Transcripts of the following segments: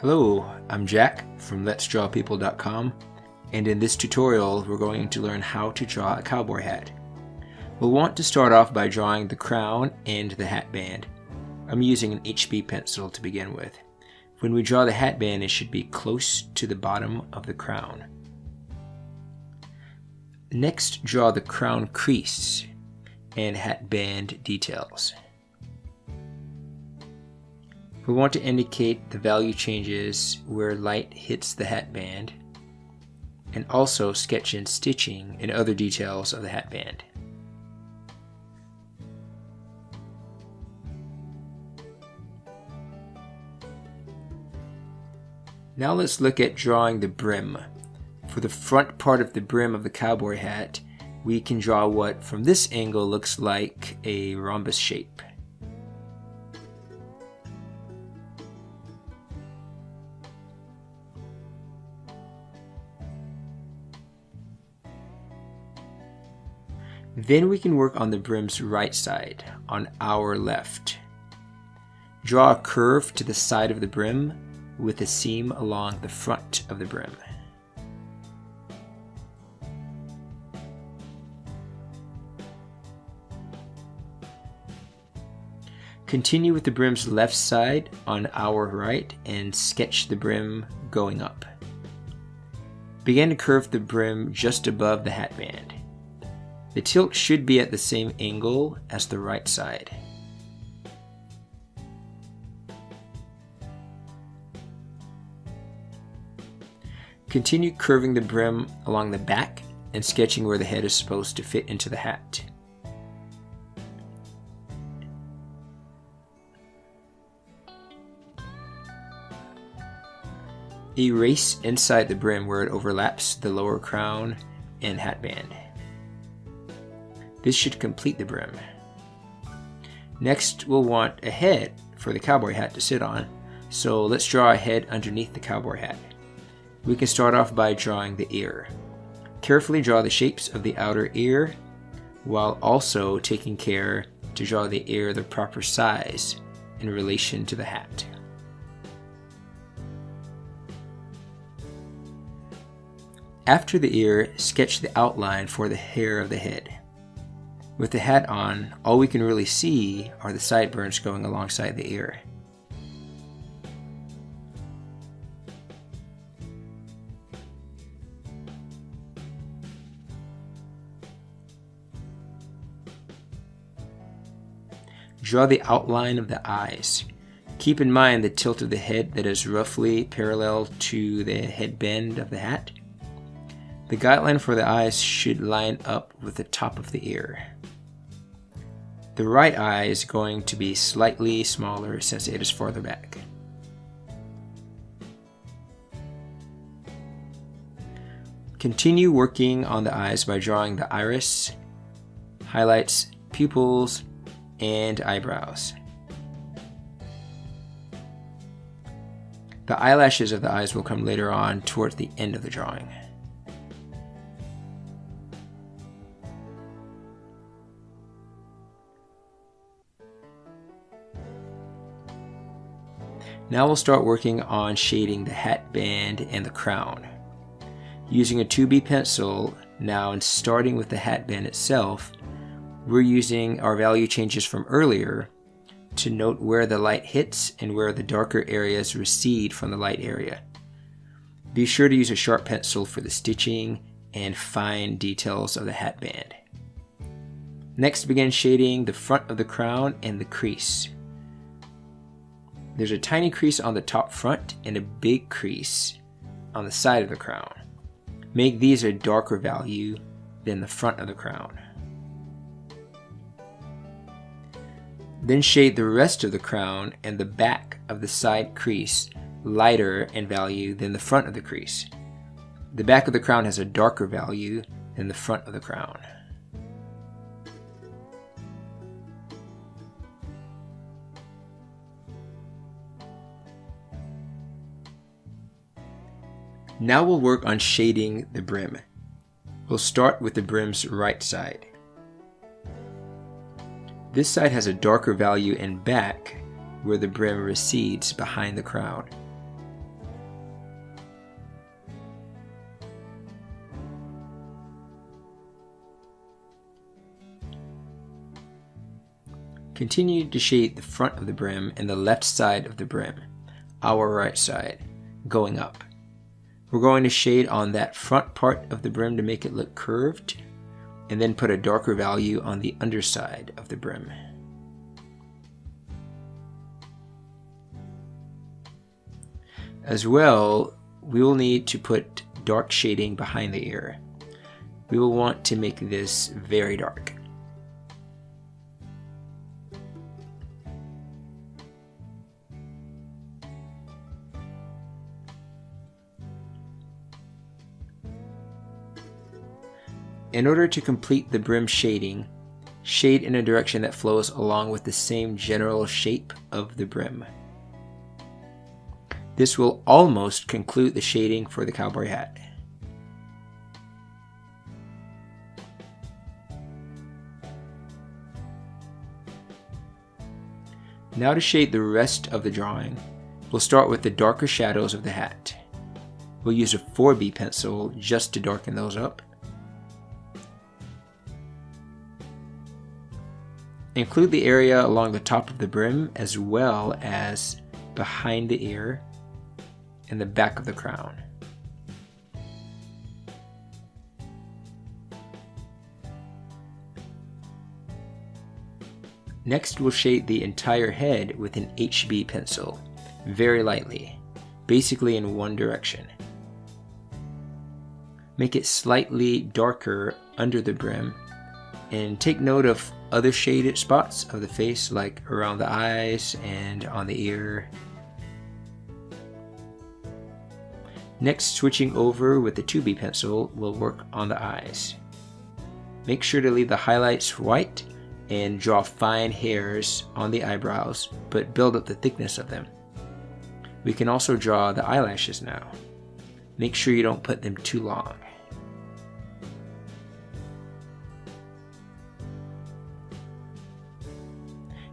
Hello, I'm Jack from letsdrawpeople.com, and in this tutorial we're going to learn how to draw a cowboy hat. We'll want to start off by drawing the crown and the hat band. I'm using an HB pencil to begin with. When we draw the hat band, it should be close to the bottom of the crown. Next, draw the crown crease and hat band details. We want to indicate the value changes where light hits the hat band, and also sketch in stitching and other details of the hat band. Now let's look at drawing the brim. For the front part of the brim of the cowboy hat, we can draw what from this angle looks like a rhombus shape. Then we can work on the brim's right side, on our left. Draw a curve to the side of the brim with a seam along the front of the brim. Continue with the brim's left side on our right and sketch the brim going up. Begin to curve the brim just above the hat band. The tilt should be at the same angle as the right side. Continue curving the brim along the back and sketching where the head is supposed to fit into the hat. Erase inside the brim where it overlaps the lower crown and hat band. This should complete the brim. Next, we'll want a head for the cowboy hat to sit on, so let's draw a head underneath the cowboy hat. We can start off by drawing the ear. Carefully draw the shapes of the outer ear, while also taking care to draw the ear the proper size in relation to the hat. After the ear, sketch the outline for the hair of the head. With the hat on, all we can really see are the sideburns going alongside the ear. Draw the outline of the eyes. Keep in mind the tilt of the head that is roughly parallel to the head bend of the hat. The guideline for the eyes should line up with the top of the ear. The right eye is going to be slightly smaller since it is farther back. Continue working on the eyes by drawing the iris, highlights, pupils, and eyebrows. The eyelashes of the eyes will come later on towards the end of the drawing. Now we'll start working on shading the hat band and the crown. Using a 2B pencil now and starting with the hat band itself, we're using our value changes from earlier to note where the light hits and where the darker areas recede from the light area. Be sure to use a sharp pencil for the stitching and fine details of the hat band. Next, begin shading the front of the crown and the crease. There's a tiny crease on the top front and a big crease on the side of the crown. Make these a darker value than the front of the crown. Then shade the rest of the crown and the back of the side crease lighter in value than the front of the crease. The back of the crown has a darker value than the front of the crown. Now we'll work on shading the brim. We'll start with the brim's right side. This side has a darker value in back where the brim recedes behind the crown. Continue to shade the front of the brim and the left side of the brim, our right side, going up. We're going to shade on that front part of the brim to make it look curved, and then put a darker value on the underside of the brim. As well, we will need to put dark shading behind the ear. We will want to make this very dark. In order to complete the brim shading, shade in a direction that flows along with the same general shape of the brim. This will almost conclude the shading for the cowboy hat. Now to shade the rest of the drawing, we'll start with the darker shadows of the hat. We'll use a 4B pencil just to darken those up. Include the area along the top of the brim as well as behind the ear and the back of the crown. Next, we'll shade the entire head with an HB pencil, very lightly, basically in one direction. Make it slightly darker under the brim, and take note of other shaded spots of the face, like around the eyes and on the ear. Next, switching over with the 2B pencil, we'll work on the eyes. Make sure to leave the highlights white and draw fine hairs on the eyebrows, but build up the thickness of them. We can also draw the eyelashes now. Make sure you don't put them too long.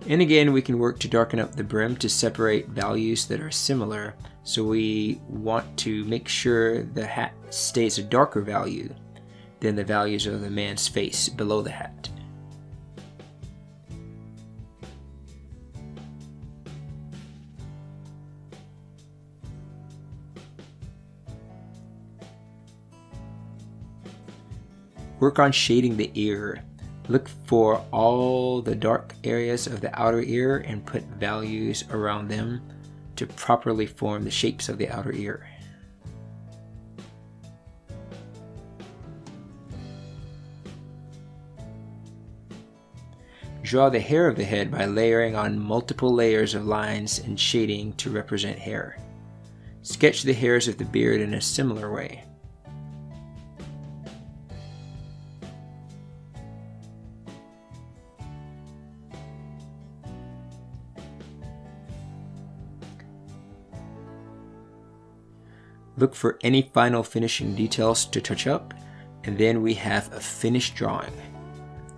And again, we can work to darken up the brim to separate values that are similar, so we want to make sure the hat stays a darker value than the values of the man's face below the hat. Work on shading the ear. Look for all the dark areas of the outer ear and put values around them to properly form the shapes of the outer ear. Draw the hair of the head by layering on multiple layers of lines and shading to represent hair. Sketch the hairs of the beard in a similar way. Look for any final finishing details to touch up, and then we have a finished drawing.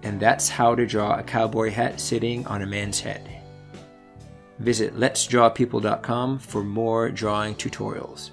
And that's how to draw a cowboy hat sitting on a man's head. Visit letsdrawpeople.com for more drawing tutorials.